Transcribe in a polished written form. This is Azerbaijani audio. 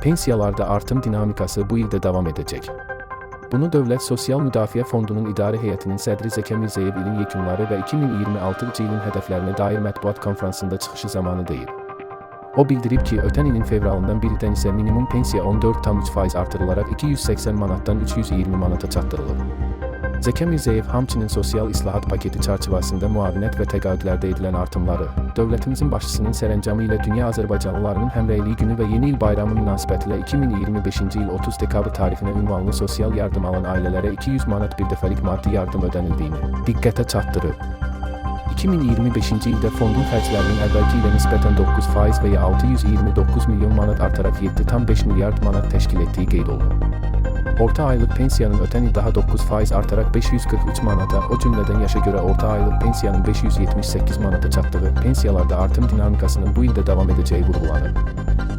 Pensiyalarda artım dinamikası bu ildə davam edəcək. Bunu Dövlət Sosial Müdafiə Fondunun İdarə Heyətinin sədri Zəkə Mirzəyev ilin yekunları və 2026-cı ilin hədəflərinə dair mətbuat konfransında çıxışı zamanı deyib. O bildirib ki, ötən ilin fevralından biridən isə minimum pensiya 14,3% artırılaraq 280 manatdan 320 manata çatdırılıb. Zəkə Mirzəyev həmçinin sosial islahat paketi çərçivəsində müavinət və təqaüdlərdə edilən artımları, dövlətimizin başçısının sərəncamı ilə Dünya Azərbaycanlılarının Həmrəyliyi günü və Yeni il bayramı münasibətilə 2025-ci il 30 dekabr tarifinə ünvanlı sosial yardım alan ailələrə 200 manat birdəfəlik maddi yardım ödənildiyini diqqətə çatdırıb. 2025-ci ildə fondun xərclərinin əvvəlki ilə nisbətən 9% və ya 629 milyon manat artaraq 7,5 milyard manat təşkil etdiyi qeyd olunub. Orta aylıq pensiyanın ötən il daha 9% artaraq 543 manata, o cümlədən yaşa görə orta aylıq pensiyanın 578 manata çatdığı, pensiyalarda artım dinamikasının bu ildə davam edəcəyi vurğulanıb.